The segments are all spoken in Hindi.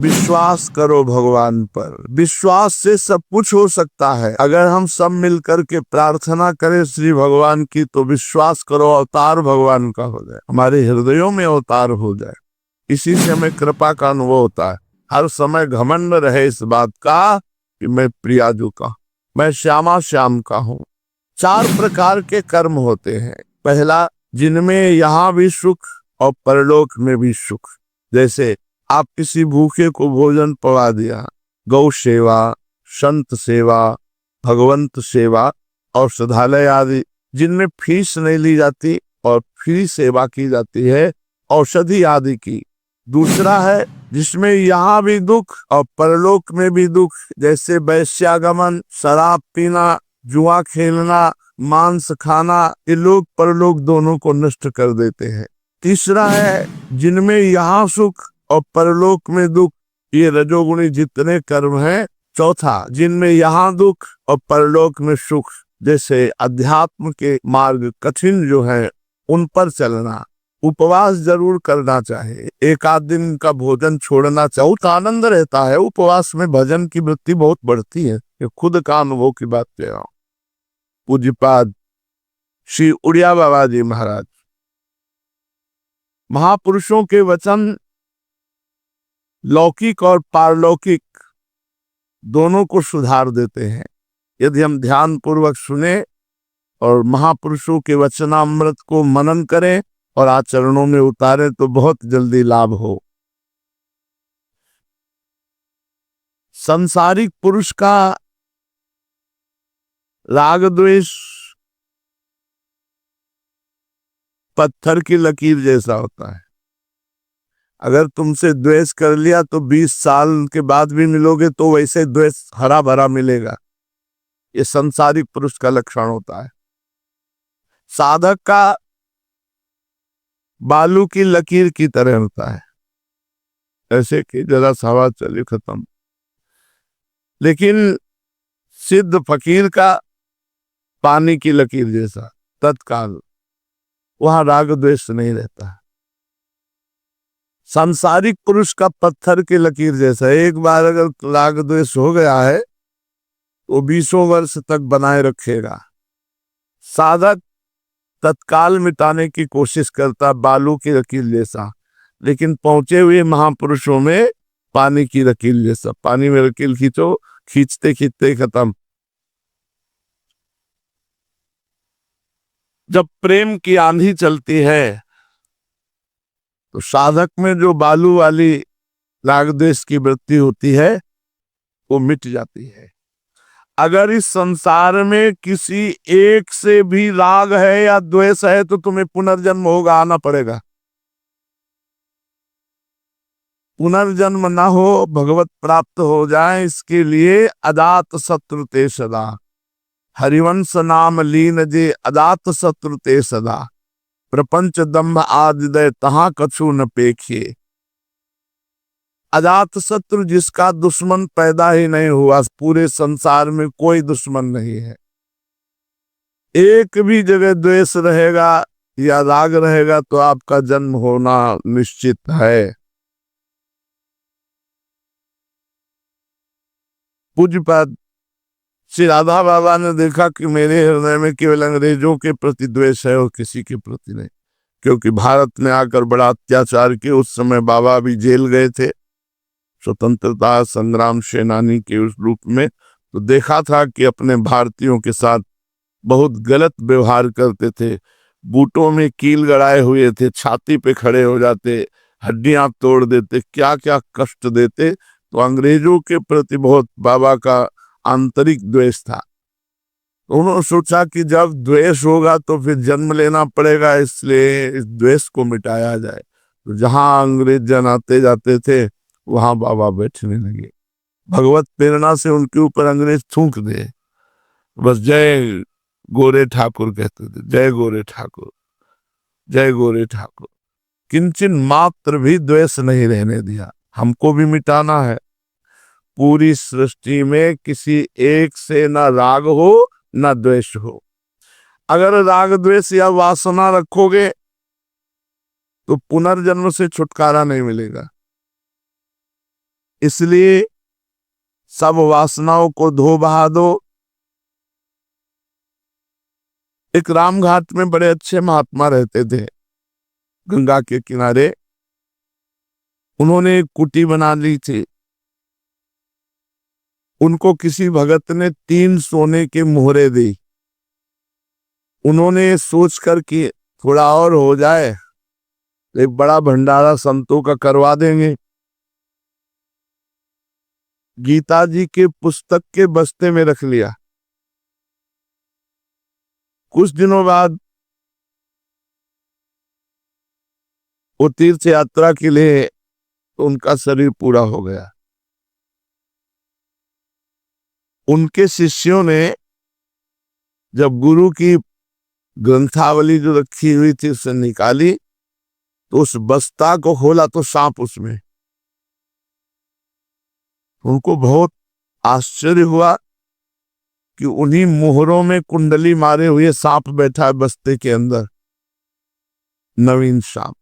विश्वास करो भगवान पर। विश्वास से सब कुछ हो सकता है। अगर हम सब मिलकर के प्रार्थना करें श्री भगवान की, तो विश्वास करो अवतार भगवान का हो जाए, हमारे हृदयों में अवतार हो जाए। इसी से हमें कृपा का अनुभव होता है। हर समय घमंड रहे इस बात का कि मैं प्रियाजू का, मैं श्यामा श्याम का हूं। 4 प्रकार के कर्म होते हैं। पहला, जिनमें यहाँ भी सुख और परलोक में भी सुख। जैसे आप किसी भूखे को भोजन पवा दिया, गौ सेवा, संत सेवा, भगवंत सेवा, औषधालय आदि, जिनमें फीस नहीं ली जाती और फ्री सेवा की जाती है, औषधि आदि की। दूसरा है जिसमें यहाँ भी दुख और परलोक में भी दुख, जैसे वैश्यागमन, शराब पीना, जुआ खेलना, मांस खाना, ये लोग परलोक दोनों को नष्ट कर देते हैं। तीसरा है जिनमें यहाँ सुख और परलोक में दुख, ये रजोगुणी जितने कर्म हैं। चौथा, जिनमें यहाँ दुख और परलोक में सुख, जैसे अध्यात्म के मार्ग कठिन जो है उन पर चलना। उपवास जरूर करना चाहिए, एक आध दिन का भोजन छोड़ना चाहिए, तो आनंद रहता है। उपवास में भजन की वृत्ति बहुत बढ़ती है, ये खुद का अनुभव की बात कह रहा हूं। पूज्यपाद श्री उड़िया बाबा जी महाराज, महापुरुषों के वचन लौकिक और पारलौकिक दोनों को सुधार देते हैं। यदि हम ध्यान पूर्वक सुने और महापुरुषों के वचनामृत को मनन करें और आचरणों में उतारें तो बहुत जल्दी लाभ हो। संसारिक पुरुष का राग द्वेष पत्थर की लकीर जैसा होता है। अगर तुमसे द्वेष कर लिया तो 20 साल के बाद भी मिलोगे तो वैसे द्वेष हरा भरा मिलेगा। ये संसारिक पुरुष का लक्षण होता है। साधक का बालू की लकीर की तरह होता है, ऐसे कि जरा हवा चली खत्म। लेकिन सिद्ध फकीर का पानी की लकीर जैसा, तत्काल, वहां राग द्वेष नहीं रहता। सांसारिक पुरुष का पत्थर की लकीर जैसा, एक बार अगर राग द्वेष हो गया है तो 20 वर्ष तक बनाए रखेगा। साधक तत्काल मिटाने की कोशिश करता, बालू की लकीर जैसा, लेकिन पहुंचे हुए महापुरुषों में पानी की लकीर जैसा। पानी में लकीर खींचो, खींचते खींचते खत्म। जब प्रेम की आंधी चलती है तो साधक में जो बालू वाली राग द्वेष की वृत्ति होती है वो मिट जाती है। अगर इस संसार में किसी एक से भी राग है या द्वेष है तो तुम्हें पुनर्जन्म होगा, आना पड़ेगा। पुनर्जन्म ना हो, भगवत प्राप्त हो जाए, इसके लिए अदात शत्रु ते सदा, हरिवंश नाम लीन जे अदात शत्रु ते सदा, प्रपंच दम्भ आदिदय तहां कछु न पेखिए। अजात शत्रु जिसका दुश्मन पैदा ही नहीं हुआ, पूरे संसार में कोई दुश्मन नहीं है। एक भी जगह द्वेष रहेगा या राग रहेगा तो आपका जन्म होना निश्चित है। पूज्यपाद श्री राधा बाबा ने देखा कि मेरे हृदय में केवल अंग्रेजों के प्रति द्वेष है और किसी के प्रति नहीं, क्योंकि भारत में आकर बड़ा अत्याचार किया। उस समय बाबा भी जेल गए थे, स्वतंत्रता संग्राम सेनानी के उस रूप में। तो देखा था कि अपने भारतीयों के साथ बहुत गलत व्यवहार करते थे। बूटों में कील गड़ाए हुए थे, छाती पे खड़े हो जाते, हड्डियां तोड़ देते, क्या क्या कष्ट देते। तो अंग्रेजों के प्रति बहुत बाबा का आंतरिक द्वेष था। उन्होंने सोचा कि जब द्वेष होगा तो फिर जन्म लेना पड़ेगा, इसलिए इस द्वेष को मिटाया जाए। तो जहां अंग्रेज जन आते जाते थे वहां बाबा बैठने लगे। भगवत प्रेरणा से उनके ऊपर अंग्रेज थूक दे, बस जय गोरे ठाकुर कहते थे, जय गोरे ठाकुर, जय गोरे ठाकुर। किंचन मात्र भी द्वेष नहीं रहने दिया। हमको भी मिटाना है। पूरी सृष्टि में किसी एक से ना राग हो ना द्वेष हो। अगर राग द्वेष या वासना रखोगे तो पुनर्जन्म से छुटकारा नहीं मिलेगा। इसलिए सब वासनाओं को धो बहा दो। एक रामघाट में बड़े अच्छे महात्मा रहते थे, गंगा के किनारे। उन्होंने एक कुटी बना ली थी। उनको किसी भगत ने 3 सोने के मोहरे दी। उन्होंने सोचकर कि थोड़ा और हो जाए, एक बड़ा भंडारा संतों का करवा देंगे। गीता जी के पुस्तक के बस्ते में रख लिया। कुछ दिनों बाद वो तीर्थ यात्रा के लिए उनका शरीर पूरा हो गया। उनके शिष्यों ने जब गुरु की ग्रंथावली जो रखी हुई थी उसे निकाली, तो उस बस्ता को खोला तो सांप उसमें। उनको बहुत आश्चर्य हुआ कि उन्हीं मोहरों में कुंडली मारे हुए सांप बैठा है बस्ते के अंदर, नवीन सांप।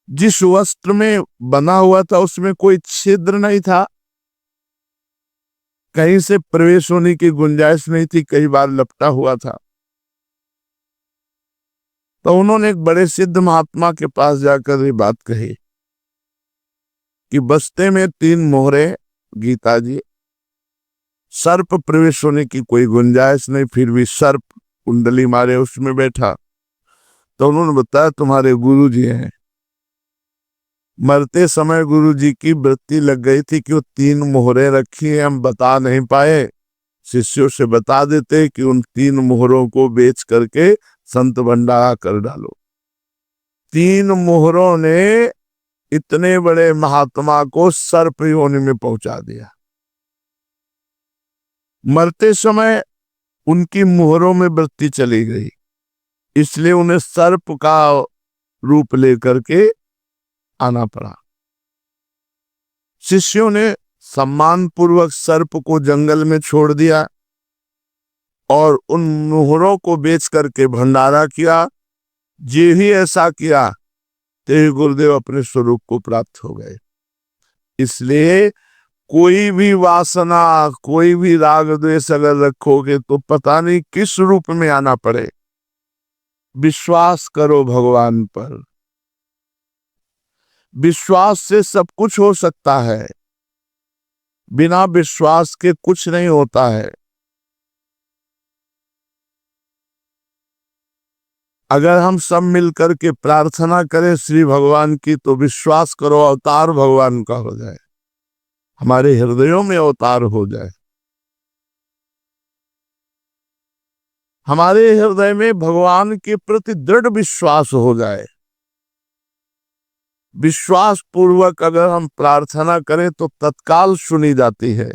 जिस वस्त्र में बना हुआ था उसमें कोई छिद्र नहीं था, कहीं से प्रवेश होने की गुंजाइश नहीं थी, कई बार लपटा हुआ था। तो उन्होंने एक बड़े सिद्ध महात्मा के पास जाकर ये बात कही कि बस्ते में 3 मोहरे, गीता जी, सर्प प्रवेश होने की कोई गुंजाइश नहीं, फिर भी सर्प कुंडली मारे उसमें बैठा। तो उन्होंने बताया तुम्हारे गुरु जी हैं। मरते समय गुरु जी की वृत्ति लग गई थी कि वो 3 मोहरे रखी हैं, हम बता नहीं पाए। शिष्यों से बता देते कि उन 3 मोहरों को बेच करके संत भंडारा कर डालो। 3 मोहरों ने इतने बड़े महात्मा को सर्प योनि में पहुंचा दिया। मरते समय उनकी मोहरों में वृत्ति चली गई, इसलिए उन्हें सर्प का रूप लेकर के आना पड़ा। शिष्यों ने सम्मान पूर्वक सर्प को जंगल में छोड़ दिया और उन मोहरों को बेच करके भंडारा किया। जे ही ऐसा किया ते गुरुदेव अपने स्वरूप को प्राप्त हो गए। इसलिए कोई भी वासना, कोई भी राग द्वेष अगर रखोगे तो पता नहीं किस रूप में आना पड़े। विश्वास करो भगवान पर। विश्वास से सब कुछ हो सकता है, बिना विश्वास के कुछ नहीं होता है। अगर हम सब मिलकर के प्रार्थना करें श्री भगवान की, तो विश्वास करो अवतार भगवान का हो जाए, हमारे हृदयों में अवतार हो जाए, हमारे हृदय में भगवान के प्रति दृढ़ विश्वास हो जाए। विश्वास पूर्वक अगर हम प्रार्थना करें तो तत्काल सुनी जाती है।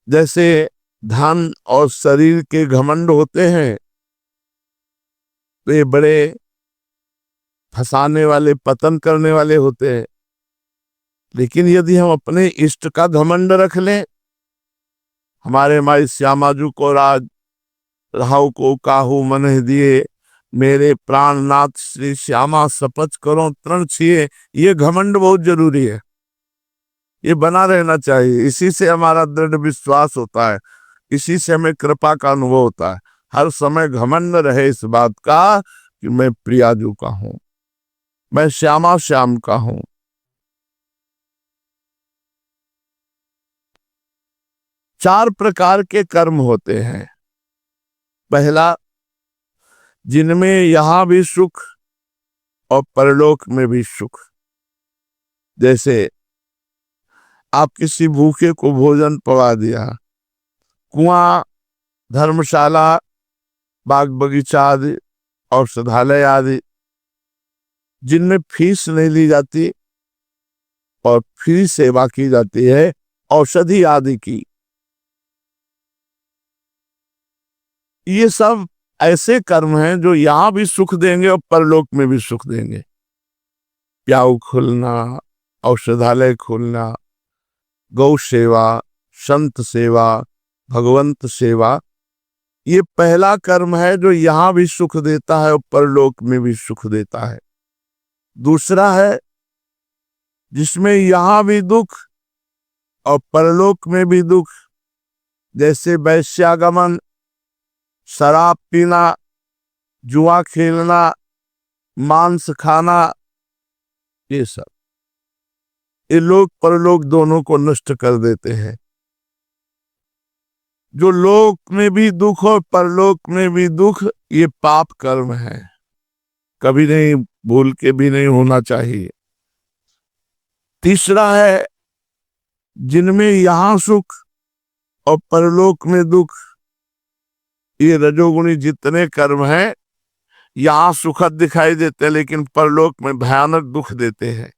जैसे धन और शरीर के घमंड होते हैं तो ये बड़े फंसाने वाले, पतन करने वाले होते हैं। लेकिन यदि हम अपने इष्ट का घमंड रख लें, हमारे माई श्यामाजू को राज राहु को काहू मन दिए, मेरे प्राणनाथ श्री श्यामा शपथ करो तरण छिए, ये घमंड बहुत जरूरी है, ये बना रहना चाहिए। इसी से हमारा दृढ़ विश्वास होता है, इसी से हमें कृपा का अनुभव होता है। हर समय घमंड रहे इस बात का कि मैं प्रियाजू का हूं, मैं श्यामा श्याम का हूं। चार प्रकार के कर्म होते हैं। पहला, जिनमें यहां भी सुख और परलोक में भी सुख। जैसे आप किसी भूखे को भोजन पवा दिया, कुआं, धर्मशाला, बाग बगीचा आदि, औषधालय आदि, जिनमें फीस नहीं ली जाती और फ्री सेवा की जाती है, औषधि आदि की। ये सब ऐसे कर्म हैं जो यहां भी सुख देंगे और परलोक में भी सुख देंगे। प्याऊ खोलना, औषधालय खोलना, गौ सेवा, संत सेवा, भगवंत सेवा, ये पहला कर्म है जो यहां भी सुख देता है और परलोक में भी सुख देता है। दूसरा है जिसमें यहां भी दुख और परलोक में भी दुख, जैसे वैश्यागमन, शराब पीना, जुआ खेलना, मांस खाना, ये सब ये लोक परलोक दोनों को नष्ट कर देते हैं। जो लोक में भी दुख और परलोक में भी दुख, ये पाप कर्म है, कभी नहीं, भूल के भी नहीं होना चाहिए। तीसरा है जिनमें यहां सुख और परलोक में दुख, ये रजोगुणी जितने कर्म हैं यहां सुखद दिखाई देते हैं लेकिन परलोक में भयानक दुख देते हैं।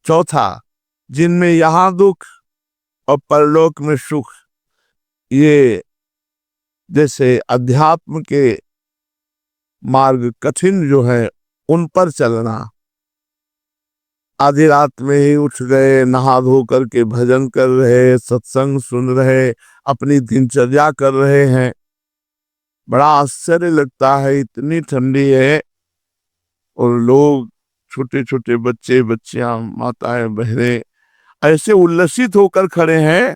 चौथा, जिनमें यहां दुख और परलोक में सुख, ये जैसे अध्यात्म के मार्ग कठिन जो है उन पर चलना, आधी रात में ही उठ गए, नहा धो करके भजन कर रहे, सत्संग सुन रहे, अपनी दिनचर्या कर रहे हैं, बड़ा आश्चर्य लगता है, इतनी ठंडी है और लोग, छोटे छोटे बच्चे, बच्चियां, माताएं, बहनें ऐसे उल्लसित होकर खड़े हैं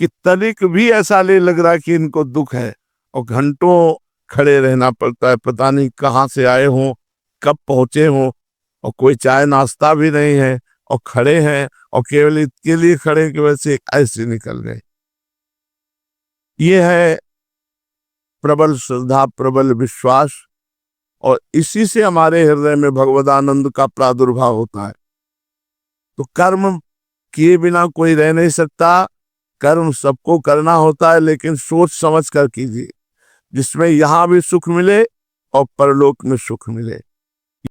कि तनिक भी ऐसा नहीं लग रहा कि इनको दुख है, और घंटों खड़े रहना पड़ता है, पता नहीं कहाँ से आए हों, कब पहुंचे हों, और कोई चाय नाश्ता भी नहीं है, और खड़े हैं और केवल इसके लिए खड़े कि वैसे ऐसे निकल गए। ये है प्रबल श्रद्धा, प्रबल विश्वास, और इसी से हमारे हृदय में भगवदानंद का प्रादुर्भाव होता है। तो कर्म किए बिना कोई रह नहीं सकता, कर्म सबको करना होता है, लेकिन सोच समझ कर कीजिए, जिसमें यहां भी सुख मिले और परलोक में सुख मिले।